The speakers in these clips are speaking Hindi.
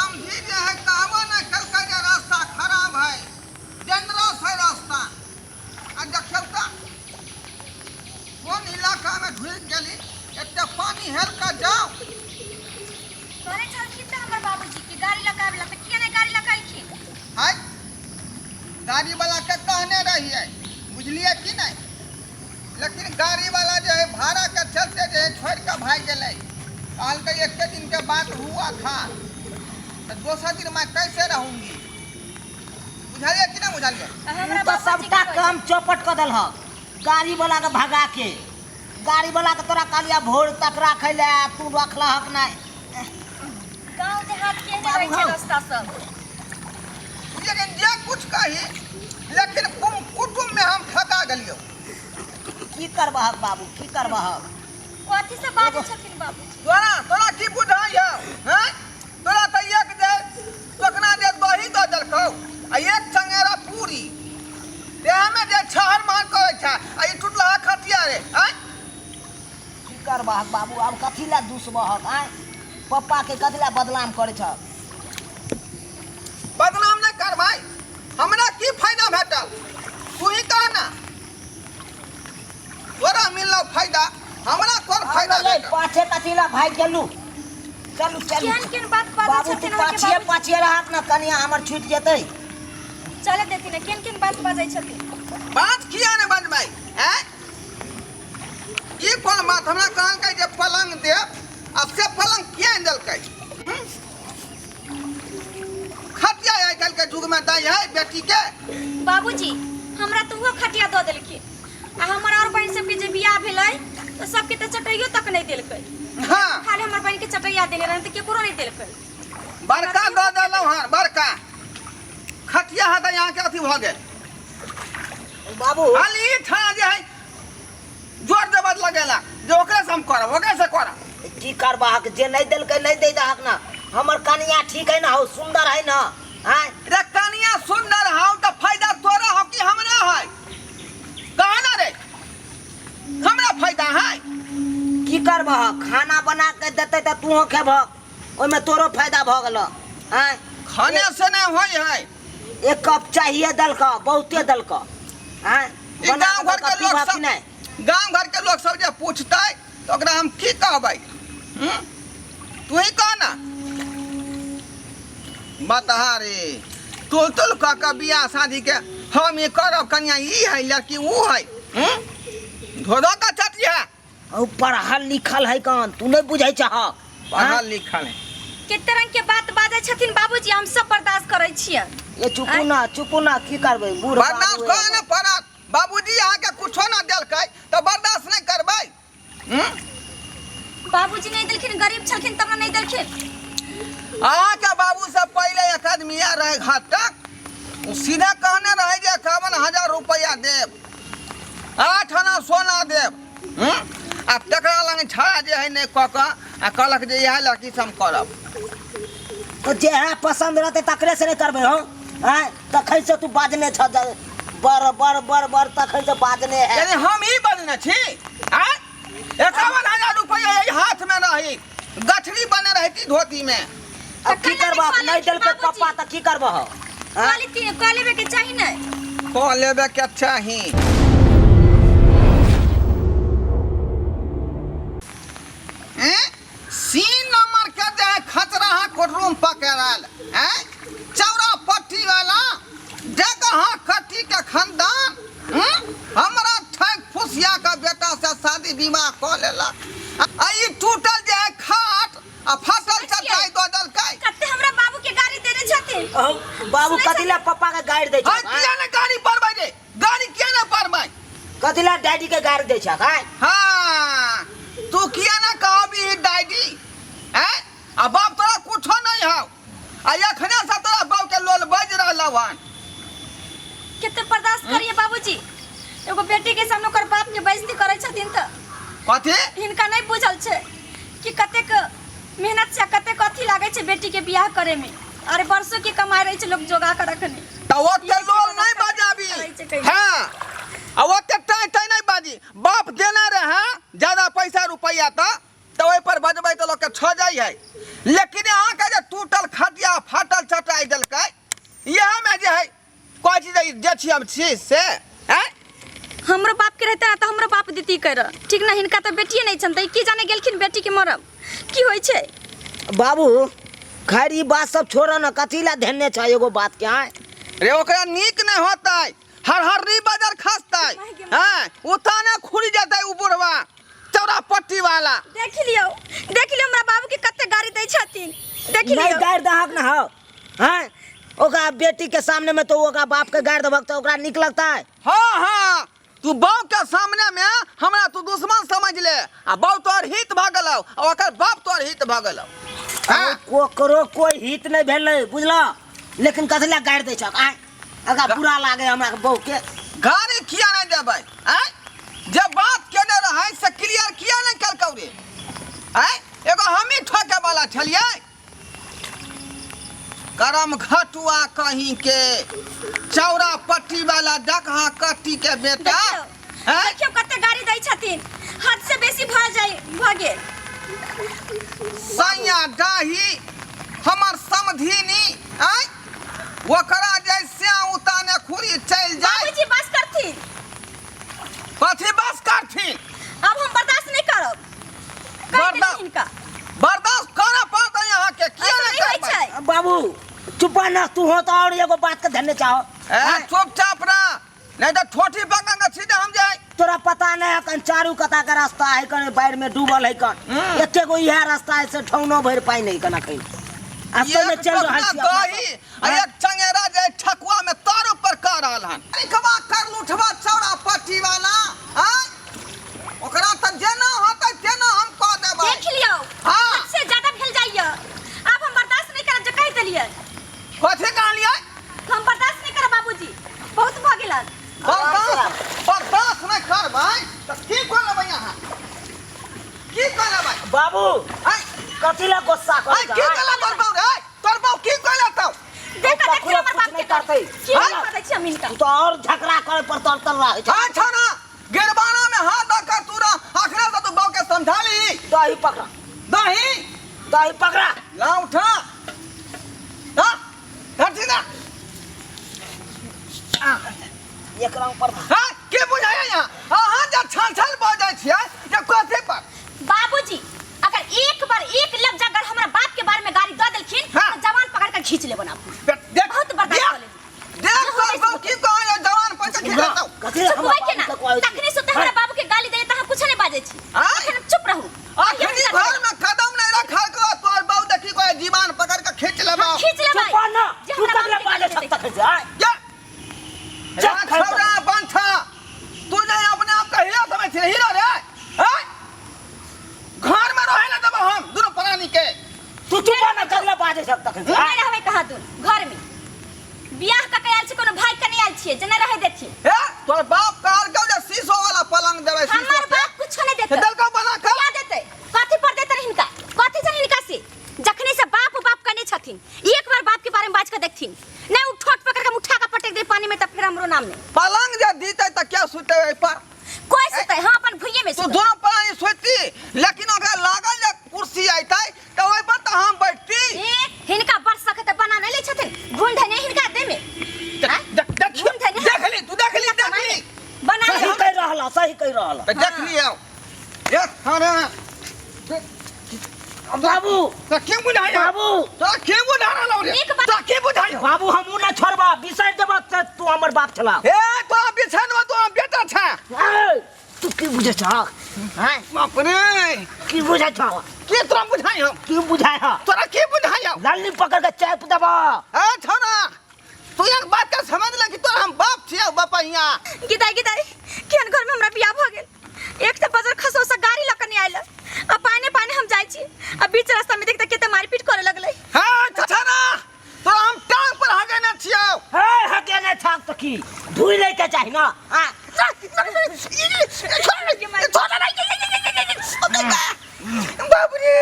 समझी जे है कहवा न कल जे रास्ता खराब है डेंजरस है रास्ता आ देखियो त कौन इलाका में घुस गेली एते पानी हेल का जाओ तोरे छलखिन त हमर बाबूजी के गाड़ी लगावेला त किया ने गाड़ी लगाइखिन है गाड़ी वाला के कहने रही है बुझलिए कि नहीं लेकिन गाड़ी वाला जो है भाड़ा के चलते जो है छोड़ के भाग गए कहल के एक दिन के बात हुआ था तो दूसरा दिन मैं कैसे रहूंगी बुझलिए कि नहीं बुझलिए हमरा तो सबका काम चौपट कर दल ह गाड़ी वाला के भगा के गाड़ी वाला के तोरा कालिया भोर तक रखे ले तू रखला हक नहीं गांव देहात के रहे छै रास्ता सब लेकिन जे कुछ कही लेकिन कुटुंब में हम फंसा गलियो की करबहक बाबू की करबहक कथि से बाजै छथिन बाबूजी तोरा की बुझाई है हैं तोरा त एक दे टोकना दे दही द देलकौ आ एक चंगेरा पूरी देह में जे छहर मार करे छै आ ई टूटला खटिया रे हैं की करबहक बाबू अब कथी ला दुसबहक आय पप्पा के कथी ला बदनाम करे छ बदनाम नहीं कर भाई हमरा की फायदा भेटल तू ही कह ना तोरा मिलल फायदा हमरा कोन फायदा ले भेटल पाछे कथी ला भाग गेलू चलू चलू केन बात बाजै बाबू तू छथिन पाछे पाछे रहत ना कनिया हमर छूट जेतै चले देती ना केन बात बाजै छथिन बात किया ने बनबाई हैं ई कोन बात हमरा कहल के जे पलंग दे अब से पलंग किया देलकै खटिया आइ काल्हि के युग में दै है बेटी के बाबूजी हमरा तो वो खटिया दऽ देलखिन आ हमर और बहन सबके जे बियाह भेलै तो सबके तो चटैयो तक नहीं देलकै हां खाली हमर बहन के चटैया देले रहन त केकरो नहीं देलकै बड़का दऽ देलौ हन बड़का खटिया है त यहाँ के अथी भ गेल बाबू खाली ठा जे है जोर जबर लगेला जे ओकरे से हम करब ओकरे से करब की करबहक जे नहीं देलकै नहीं दे दहक ना हमर कनिया ठीक है ना हो सुंदर है ना हैं रे कनिया सुंदर हाउ त फायदा तोरा हो कि हमरा है कहा ना रे हमरा फायदा है की करबहक खाना बना के देते त तू खेबहक ओइमे तोरो फायदा भ गेल हैं खाने से नहीं होई है एक कप चाहिए दल का बहुते दल का हैं ई गांव घर के लोग सब नहीं गांव घर के लोग सब जे पूछतै तो ओकरा हम की कहबै तू ही कह ना बता रे तुल का बियाह शादी के हम ये करब कन्या ई है लड़की वो है धोधा का चटिया औ पढ़ल लिखल है कौन तू नहीं बुझै छह पढ़ल लिखल है केते रंग के बात बाजै छथिन बाबूजी हम सब बर्दाश्त करै छियै ये चुपू ना की करबै बूढ़ बर्दाश्त करे न पड़त बाबूजी अहाँ के कुछो ना देलकै तो बर्दाश्त नहीं करबै बाबूजी नहीं देलखिन गरीब छलखिन तब नहीं देलखिन अहाँ के बाबू से पहले एक आदमी रहे घर तक सीधा कहने रहे जे 51,000 रुपया देब 8 आना सोना देब आ तकरा लग छड़ा जे है नहीं कह के आ कहलक जे इएह लड़की से हम करब तो जे है पसंद रहते तकरे से नहीं करबै हो हैं तखै से तू बाजने छ बर तखै से बाजने है यानी हम ही बजने छी 51,000 रुपया यही हाथ में रही गठरी बने रहती धोती में अब की करबह नहीं देलकै पप्पा त की करबह कह लेबे के चाही नहीं कह लेबे के चाही सीन नंबर के जे खचरा कोटरूम पकड़ल हैं चौरा पट्टी वाला जगह कट्टी के खानदान हमरा ठग फुसिया का बेटा से शादी विवाह कर लेला आ ई टूटल जे खाट आ फसल चटाई दो देलकै कते हमरा बाबू के गाड़ी देने छथिन बाबू कथिला पप्पा के गाड़ी दै छ किया ने गाड़ी परबै रे गाड़ी किया ने परबै कथिला डैडी के गाड़ी दै छ हां तू किया ना कहबी डैडी हैं आ बाप तोरा कुछो नहीं हौ आ एखने से तोरा बाप के लोल बज रहलौ हन केते बर्दाश्त करिए बाबूजी एगो बेटी के सामने ओकर बाप के बेइज्जती करै छथिन त कथी हिनका नहीं बुझल छै कि कतेक मेहनत से कतेक कथी लागे छै बेटी के बियाह करे में अरे बरसों की कमाई रही छै लोग जोगा कर रखने त ओते लोल नहीं बजाबी हां आ ओते टाई टाई नहीं बाजी बाप देना रहे ज्यादा पैसा रुपया तो ओइ पर बजबै तो लोग के छ जाई है लेकिन अहाँ के जे टूटल खटिया अब छी से हैं हमरो बाप के रहते ना तो हमरो बाप दीदी कर ठीक ना हिनका तो बेटिए नहीं छन त की जाने गेलखिन बेटी के मरब की होय छै बाबू खैर ई बात सब छोड़ ना कथी ला ध्यान छ एगो बात के आय रे ओकरा नीक नहीं होता हर री बाजार खासता हैं उताने खुड़ी जाता उ बुढ़वा चौरा पट्टी वाला देख लियो हमरा बाबू के कते गाड़ी दै छथिन देख नहीं लियो गाड़ दहक ना हो हैं ओकरा बेटी के सामने में तो ओकरा बाप के गाड़ दबक तो ओकरा निक लगता है हाँ तू बाप के सामने में हमरा तू दुश्मन समझ ले आ बाप तोर हित भागल और ओकर बाप तोर हित भागल करो कोई हित नहीं भेल बुझलो लेकिन कथला गाड़ दे छ आय अगा बुरा लागे हमरा के बहू के गाड़ी किया नहीं देबै हैं जब बात केने रहे से क्लियर किया नहीं कलकौ रे हैं एगो हमी ठोके वाला छलिए करम घटुआ कहीं के चौरा पट्टी वाला डकहा कट्टी के बेटा हैं देखियो कते गाड़ी दै छथिन हद से बेसी भ गेल सैया डाही हमर समधिनी हैं ओकरा जैसे उताने खुरी चल जाए बाबूजी बस करथिन कथी बस करथिन अब हम बर्दाश्त नहीं करब इनका बर्दाश्त करना पड़ता यहाँ के किया नहीं होय करबै छै बाबू चुप ना तू हो तो और एगो बात के ध्यान चाहो चुपचाप ना नहीं तो ठोठी पकड़ सीधे हम जाए तोरा पता नहीं है कन चारू कता का रास्ता है कन बाढ़ में डूबल है कन एते गो यह रास्ता है से ठौनो भर पाई नहीं कना कहीं अब तो में चल रहल छी दही एक चंगेरा जे ठकुआ में तार ऊपर कर रहल हन कबा कर लुठवा चौड़ा पट्टी वाला हां ओकरा त जेना होतै तेना हम कह देबै देख लियो हां से ज्यादा भेल जाइए अब हम बर्दाश्त नहीं करब जे कह देलिए कथी कहलिए हम बर्दाश्त नहीं करब बाबूजी बहुत भ गेलन बर्दाश्त नहीं करबै त की कर लेबै यहाँ की कर लेबै बाबू हां कथी ला गुस्सा कर की कर लेबै तोर बाऊ की कर लेतौ देखा देखियो हमर बाप के करतै की पता छै हम इनका तो और झगड़ा करे पर तोर तर रहे छै हां छोना गिरबाना में हाथ रखकर तूरा आखिर से तू बाऊ के समझा ली दही पकड़ा दही पकड़ा ला उठा हां हटी ना एक रंग पर हां के बुझाया यहाँ हां जा छाछल बजाय छियै जे कथि पर बाबूजी अगर एक बार एक लफ्ज अगर हमरा बाप के बारे में गाड़ी द देलखिन हाँ। तो जवान पकड़ कर खींच लेबन आप देख बहुत बर्दाश्त कर लेबन देख तोर बाऊ की कहो जवान पर के खिलाता कथी चुप होय के ना तखनी से हमरा बाबू के गाली दे त हम कुछ नहीं बाजे छी हाँ। अखन चुप रहू आखिरी घर में कदम नहीं रखा को तोर बाऊ देखी कोई जीवान पकड़ के खींच लेबा खींच लेबै चुप ना जे तू हमरा तकले बाप के बाजे गाली छक दे। तक जा जा खौरा बंठा तू जे अपने आप का हीरो समझ छी हीरो रे हैं घर में रहे ना तब हम दोनों प्राणी के तू चुप ना तकले बाजे छक तक जा नहीं रहबै कहा दूर घर में बियाह का आयल छी कोनो भाई के नहीं आयल छी जे नहीं रहे देथि ए तोर बाप कार के जे शीशो वाला पलंग देबै शीशो हमर बाप कुछ नहीं देते दल का बना के क्या देते कथि पर देते हिनका कथि से हिनका से जखनी से बाप कने छथिन एक बार बाप के बारे में बात के देखथिन नहीं उठोट पकड़ के उठा के पटक दे पानी में त फिर हमरो नाम नहीं पलंग जे दीते त क्या सुते ओइ पर कोई सुते हां अपन भुइये में तू सुते दोनों प्राणी सोती लेकिन ओकरा लागल जे कुर्सी आइतै त ओइ पर त हम बैठती हिनका बड़ सखत बना नहीं ले छथिन गुंड नहीं हिनका दे में देख ली बना सही कह रहला देख लियो ये थाने बाबू त के बुझाया बाबू त के बुझाना लौ रे एक बात- त के बुझाया बाबू हमू ना छोड़बा बिसर देब तू हमर बाप छला ए तो बिछन में तो बेटा छा तू की बुझे छ हैं बाप रे की बुझे छ के तोरा बुझाया की बुझाय ह तोरा के बुझाया लालनी पकड़ के चाप देबा ए छोना तू एक बात का समझ ले कि तोरा हम बाप छियै बापैया गिदाई केहन घर में हमरा बियाह भ गेल एक त बजर खसो से गाड़ी लक नहीं आइल अब पानी हम जाई छी अब बीच रास्ता में देखते केते मारपीट करे लगले हां छोना तो हम टांग पर हगे न छियौ हे हटे ने छाक त की धुई ले के चाहि ना हां बाप रे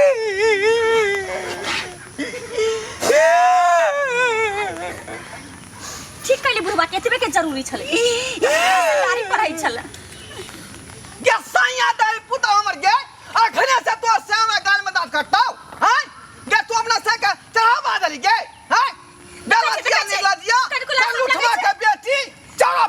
ठीक कहली बुढ़वा के एतबे के जरूरी छले गाड़ी पढ़ाई छले ये सैया दाई पुतो हमर गे अखने से तो सामने गाल में दांत कटताओ हैं गे तू अपना से का चढ़ा बादली गे हैं बेलतिया निकला दिया कल उठवा के बेटी चढ़ा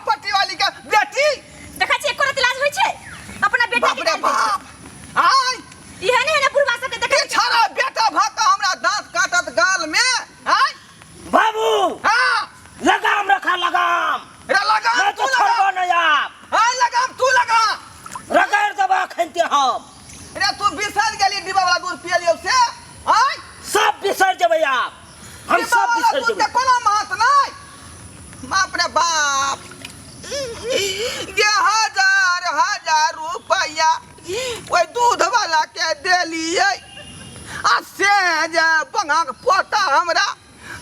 छोड़ बाबू देबो के कोनो महत नहीं। बाप रे बाप, ये हजार रुपया ओए दूध वाला के देलिए आ से जे बंगा के पोता हमरा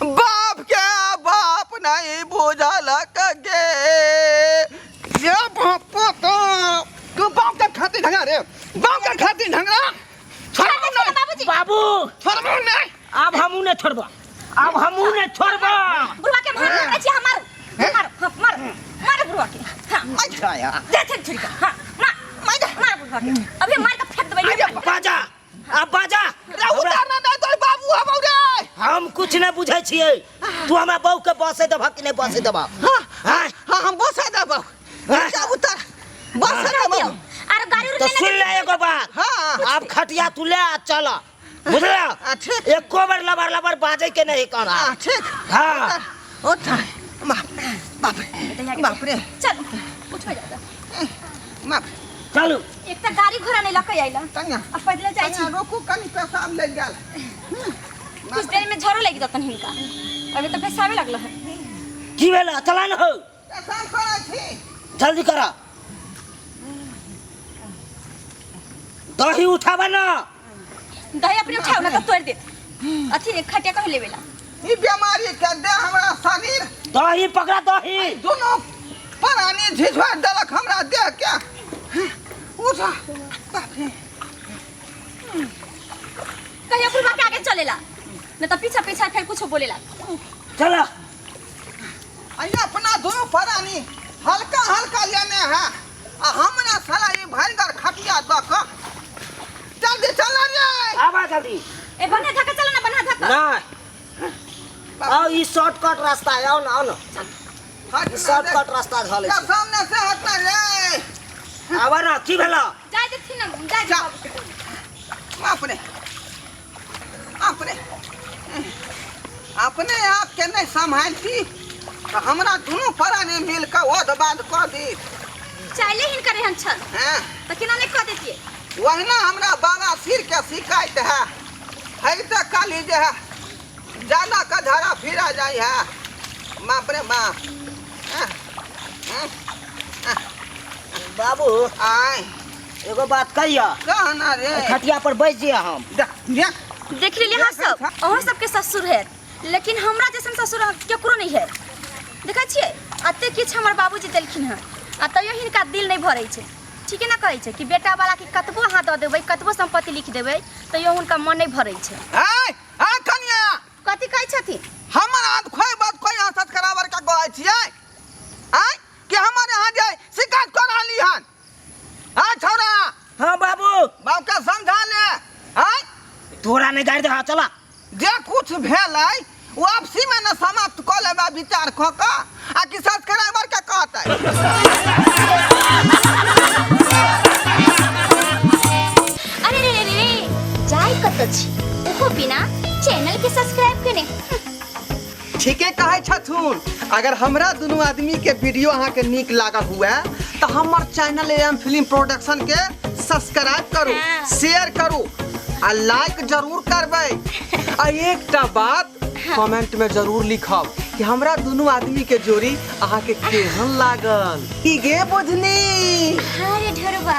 बाप के बाप नहीं बुझल गे। ये पोता तू बाप के खातिर ढंगा रे, बाप के खातिर ढंगा छोड़बो नहीं बाबूजी। बाबू छोड़बो नहीं। अब हमू ने छोड़बो, अब हमू ने छोड़बो। बुढ़वा के मार के छी हमार मार मार बुढ़वा के। हां अच्छा यार दे थे छुरी का। हां मार बुढ़वा के। अभी मार के फेंक देबै। बाजा अब बाजा उतारना नहीं तो बाबू हम रे। हम कुछ न बुझे छिए, तू हमरा बहू के बसे देबा कि नहीं बसे देबा? हां हम बसा देबो। क्या उतार बसा देबो। अरे गाड़ी तो रुक सुन ले एगो बात, हाँ। अब खटिया तू ले आ चल, बुझला? ठीक। एको बार लबर लबर बाजे के नहीं कहना। ठीक। हाँ उतार बाप रे चल उठ जा। माफ चलू एक त गाड़ी घोड़ा नहीं लके आइला। तंगा अब पैदल जाई छी। रोकू कनी पेशाब ले गेल। कुछ देर में झोरो लगी जतन हिनका। अभी तो पेशाबे लगल है। की भेला? चला न हो, पेशाब करै छी। जल्दी करा। दही उठावा ना। दही अपने उठाओ ना तो तोड़ दे। अथी खटिया कह लेवेला। ई बीमारी के दे हमरा शरीर दही पकड़ा दही। दोनों परानी झिझवा देलक हमरा देह के। उठा बाप रे। कहियो बुढ़वा के आगे चलेला न तो पीछे पीछे फिर कुछ बोलेला। चला आई अपना दोनों परानी हल्का हल्का लेने है आ हमरा साला ये भयंकर खटिया दक। जल्दी चल रे। आवा जल्दी। ए बना धक्का चला ना, बना धक्का। ना आओ, ई शॉर्टकट रास्ता है, आओ ना आओ ना, हट शॉर्टकट रास्ता झले के सामने से हटना रे। आवा ना। की भेला? जाय दे थी ना, जाय जा। बाप रे अपने आप के नहीं संभालती तो हमरा दोनों परानी मिल के ओध बाध कर दी। चाले हिन करे हन छल हैं त किना नहीं कह देतिए। वही हमरा बाबा सिर के शिकायत है तो काली जे है जाना का धारा फिरा जाए है। बाप रे बाप। बाबू आय एगो बात कहिया, कहना रे। खटिया पर बैठ जिया हम। देख लीजिए हाँ सब अहो सबके ससुर है, लेकिन हमरा जैसन ससुर केकरो नहीं है। देखै छियै अते किछ हमर बाबूजी देलखिन हँ आ तैयो हिनका दिल नहीं भरै छै। ठीक है ना कहै छै कि बेटा वाला के कतबो हाथ दऽ देबै, कतबो संपत्ति लिख देबै तैयो हुनका मन नहीं भरै छै। कनिया कथी कहै छथिन? हमर हाथ खोई बात कोई हाथ कराबर का कहै छियै आय कि हमर यहाँ जे शिकायत कर रहली हन। हां छोरा। हाँ बाबू। बाप के समझा ले। आय तोरा नहीं गाड़ी दे। हाँ चला। जे कुछ भेलै वो आपसी में न समाप्त कर लेबा विचार क के आ कि सब्सक्राइबर के कहतै। अरे रे रे रे जाय कत छी ओहो बिना चैनल के सब्सक्राइब कने। ठीके कहै छथुन। अगर हमरा दोनों आदमी के वीडियो अहाँ के नीक लागल हुए तो हमर चैनल एम फिल्म प्रोडक्शन के सब्सक्राइब करू, शेयर करू आ लाइक जरूर करबै। आ एकटा बात कमेंट में जरूर लिखब कि हमरा दोनों आदमी के जोड़ी अहाँ के केहन लागल। की गे बुझनी? अरे ढरबा